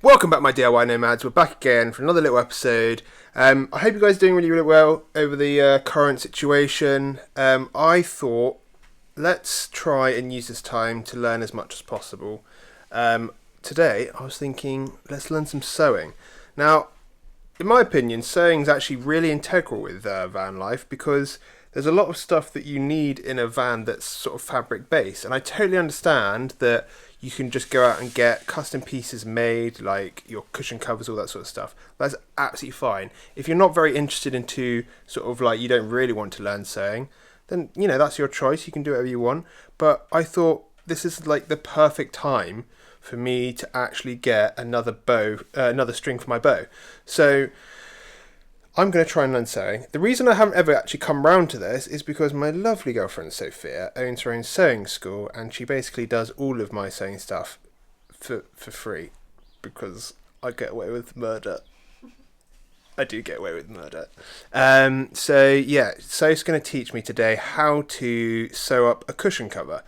Welcome back, my DIY nomads. We're back again for another little episode. I hope you guys are doing really well over the current situation. I thought, let's try and use this time to learn as much as possible. Today, I was thinking, let's learn some sewing. Now, in my opinion, sewing is actually really integral with van life because there's a lot of stuff that you need in a van that's sort of fabric based, and I totally understand that you can just go out and get custom pieces made, like your cushion covers, all that sort of stuff. That's absolutely fine. If you're not very interested into sort of like you don't really want to learn sewing, then you know that's your choice. You can do whatever you want. But I thought this is like the perfect time for me to actually get another string for my bow. So I'm going to try and learn sewing. The reason I haven't ever actually come round to this is because my lovely girlfriend Sophia owns her own sewing school, and she basically does all of my sewing stuff for free because I get away with murder. I do get away with murder. So yeah, Soph's going to teach me today how to sew up a cushion cover,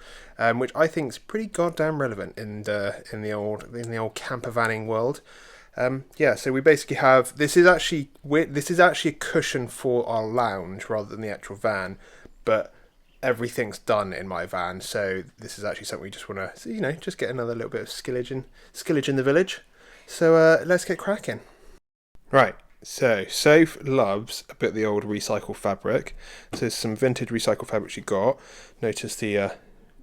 which I think is pretty goddamn relevant in the old camper vanning world. So we basically have this is actually a cushion for our lounge rather than the actual van, but everything's done in my van, so this is actually something we just want to just get another little bit of skillage in the village. So let's get cracking. Right, so Soph loves a bit of the old recycled fabric, so there's some vintage recycled fabric she got. Notice the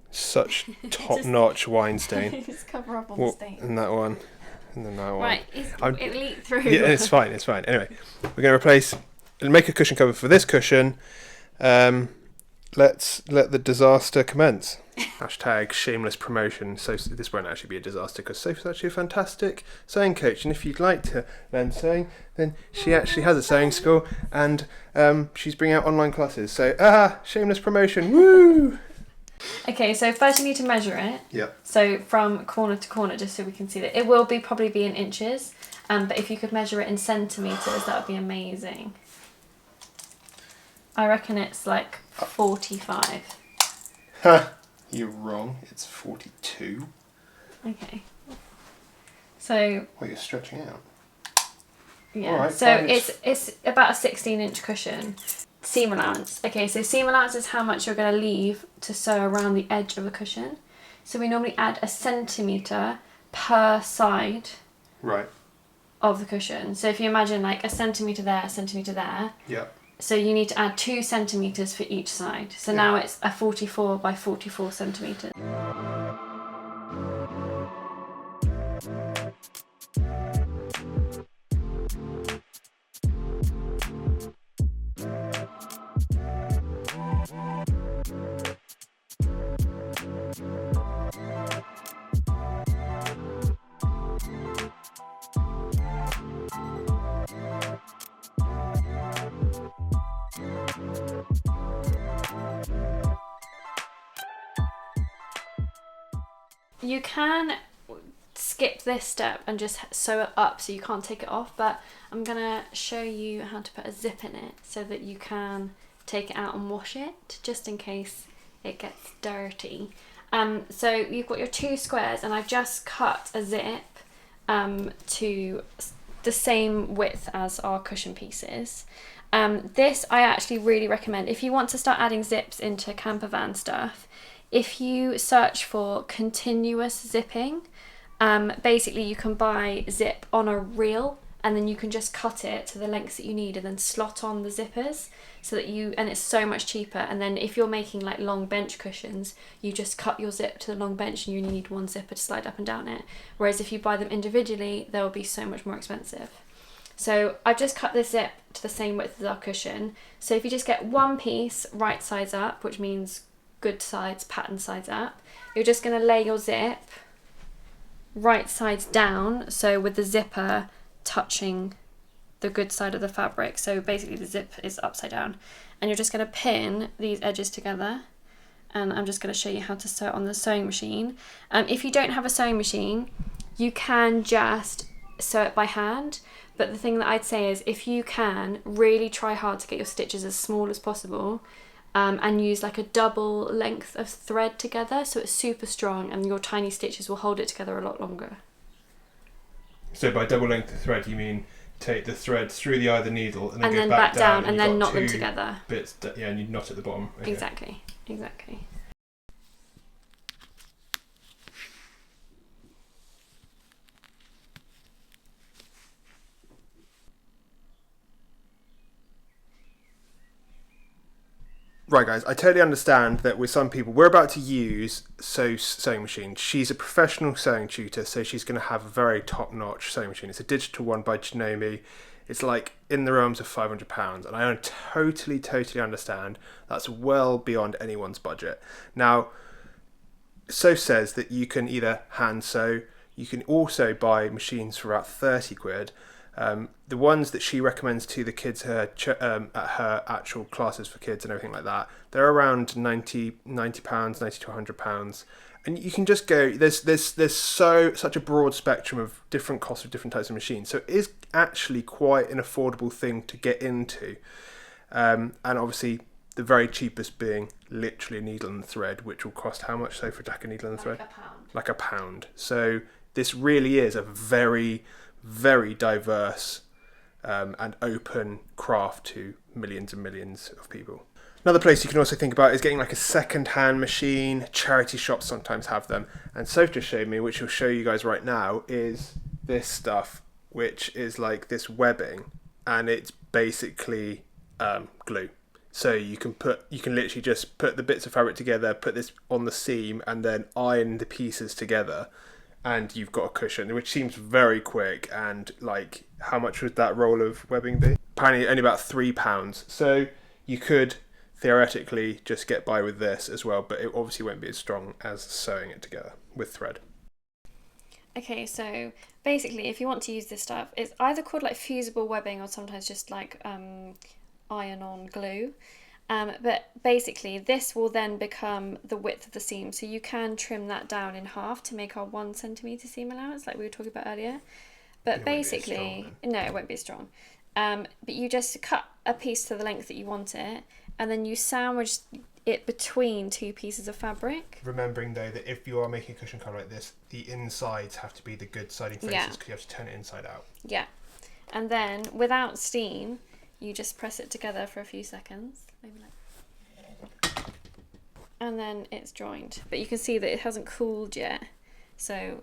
such top-notch wine stain. Just cover up all the stains. And that one. And then that one. Right, it leaked through. Yeah, it's fine. Anyway, we're going to make a cushion cover for this cushion. Let's let the disaster commence. Hashtag shameless promotion. So this won't actually be a disaster because Sophie's actually a fantastic sewing coach, and if you'd like to learn sewing, then she actually has a sewing school, and she's bringing out online classes. So shameless promotion. Woo! Okay, so first you need to measure it. Yep. So from corner to corner, just so we can see that. It will probably be in inches, but if you could measure it in centimetres, that would be amazing. I reckon it's like 45. You're wrong. It's 42. Okay. So. Well, you're stretching out. Yeah. All right, so fine. it's about a 16-inch cushion. Seam allowance. Okay, so seam allowance is how much you're going to leave to sew around the edge of a cushion. So we normally add 1 centimetre per side of the cushion. So if you imagine like 1 centimetre there, 1 centimetre there. Yeah. So you need to add 2 centimetres for each side. So now it's a 44 by 44 centimetres. You can skip this step and just sew it up so you can't take it off, but I'm going to show you how to put a zip in it so that you can take it out and wash it just in case it gets dirty. So you've got your 2 squares, and I've just cut a zip to the same width as our cushion pieces. This I actually really recommend if you want to start adding zips into camper van stuff. If you search for continuous zipping, basically you can buy zip on a reel, and then you can just cut it to the lengths that you need and then slot on the zippers so that and it's so much cheaper. And then if you're making like long bench cushions, you just cut your zip to the long bench and you only need 1 zipper to slide up and down it. Whereas if you buy them individually, they'll be so much more expensive. So I've just cut this zip to the same width as our cushion. So if you just get 1 piece right sides up, which means good sides, pattern sides up, you're just going to lay your zip right sides down, so with the zipper touching the good side of the fabric. So basically the zip is upside down, and you're just going to pin these edges together, and I'm just going to show you how to sew it on the sewing machine. If you don't have a sewing machine, you can just sew it by hand, but the thing that I'd say is if you can, really try hard to get your stitches as small as possible, and use like a double length of thread together so it's super strong and your tiny stitches will hold it together a lot longer. So by double length of thread, you mean take the thread through the eye of the needle and then go then back down and then knot them together. Bits, yeah, and you knot at the bottom. Okay. Exactly. Right, guys, I totally understand that with some people, we're about to use sewing machine. She's a professional sewing tutor, so she's going to have a very top-notch sewing machine. It's a digital one by Janome. It's like in the realms of £500, and I totally understand that's well beyond anyone's budget. Now, SOPHS says that you can either hand sew, you can also buy machines for about 30 quid. The ones that she recommends to the kids at her actual classes for kids and everything like that, they're around £90, £90 to £100. And you can just go, there's such a broad spectrum of different costs of different types of machines. So it is actually quite an affordable thing to get into. And obviously the very cheapest being literally a needle and thread, which will cost how much, so for Jack, a needle and thread? Like £1. So this really is a very diverse and open craft to millions and millions of people. Another place you can also think about is getting like a second-hand machine. Charity shops sometimes have them, and Soph just showed me, which I'll show you guys right now, is this stuff, which is like this webbing, and it's basically glue. So you can literally just put the bits of fabric together, put this on the seam, and then iron the pieces together, and you've got a cushion, which seems very quick. And like, how much would that roll of webbing be? Apparently only about £3. So you could theoretically just get by with this as well, but it obviously won't be as strong as sewing it together with thread. Okay, so basically if you want to use this stuff, it's either called like fusible webbing or sometimes just like iron-on glue. But basically this will then become the width of the seam, so you can trim that down in half to make our 1 centimetre seam allowance like we were talking about earlier. But basically, no, it won't be as strong. But you just cut a piece to the length that you want it, and then you sandwich it between two pieces of fabric. Remembering though that if you are making a cushion cover like this, the insides have to be the good siding faces, because you have to turn it inside out. Yeah. And then without steam, you just press it together for a few seconds, maybe like, and then it's joined. But you can see that it hasn't cooled yet, so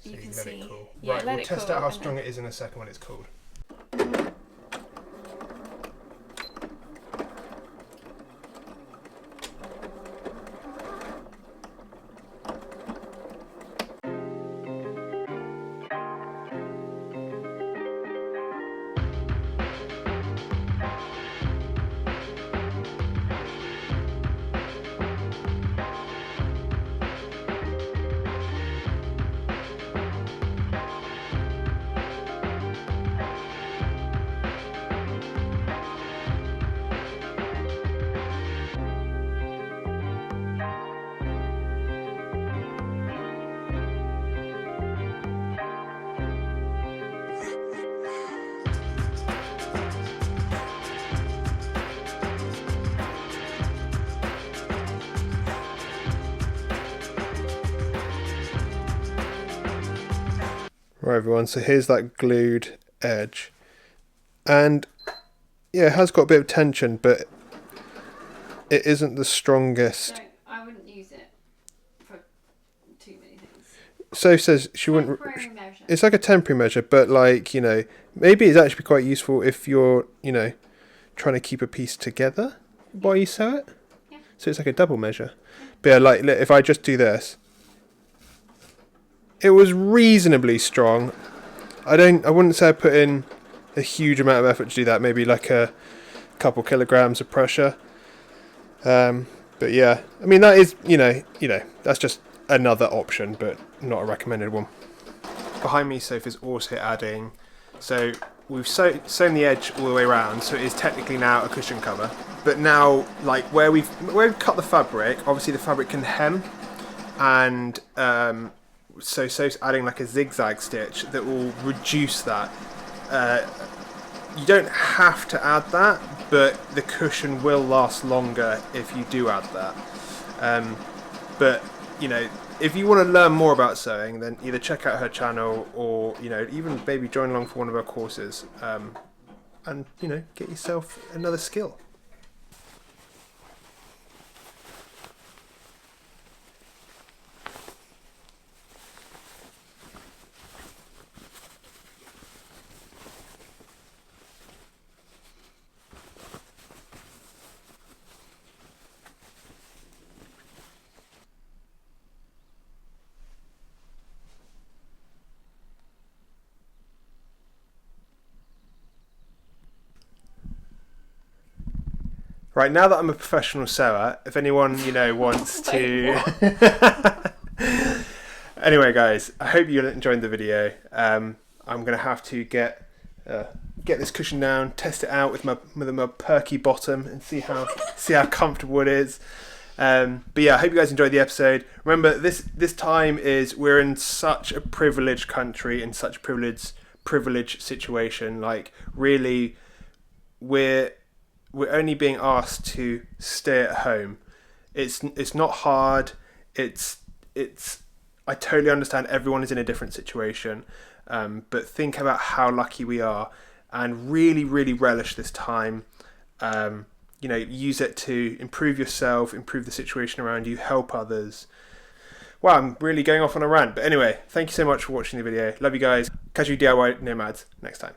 you can let see. It cool. Yeah, right, let we'll it test cool, out how strong it is in a second when it's cooled. Right everyone, so here's that glued edge, and yeah, it has got a bit of tension, but it isn't the strongest. So I wouldn't use it for too many things. So says she wouldn't. Measure. It's like a temporary measure, but like, you know, maybe it's actually quite useful if you're, you know, trying to keep a piece together while you sew it. Yeah. So it's like a double measure. But yeah, like if I just do this, it was reasonably strong. I wouldn't say I put in a huge amount of effort to do that. Maybe like a couple kilograms of pressure. But yeah, I mean that is, you know, that's just another option, but not a recommended one. Behind me, Soph is also adding. So we've sewn the edge all the way around, so it is technically now a cushion cover. But now, like where we've cut the fabric, obviously the fabric can hem, and so Soph's adding like a zigzag stitch that will reduce that. You don't have to add that, but the cushion will last longer if you do add that. But you know, if you want to learn more about sewing, then either check out her channel or, you know, even maybe join along for one of her courses, and, you know, get yourself another skill. Right, now that I'm a professional sewer, if anyone, you know, wants to... Anyway, guys, I hope you enjoyed the video. I'm going to have to get this cushion down, test it out with my perky bottom and see how comfortable it is. But yeah, I hope you guys enjoyed the episode. Remember, this time we're in such a privileged country, in such a privileged situation. Like, really, we're only being asked to stay at home. It's not hard. I totally understand everyone is in a different situation, but think about how lucky we are, and really, really relish this time. You know, use it to improve yourself, improve the situation around you, help others. Wow, I'm really going off on a rant. But anyway, thank you so much for watching the video. Love you guys. Catch you DIY nomads next time.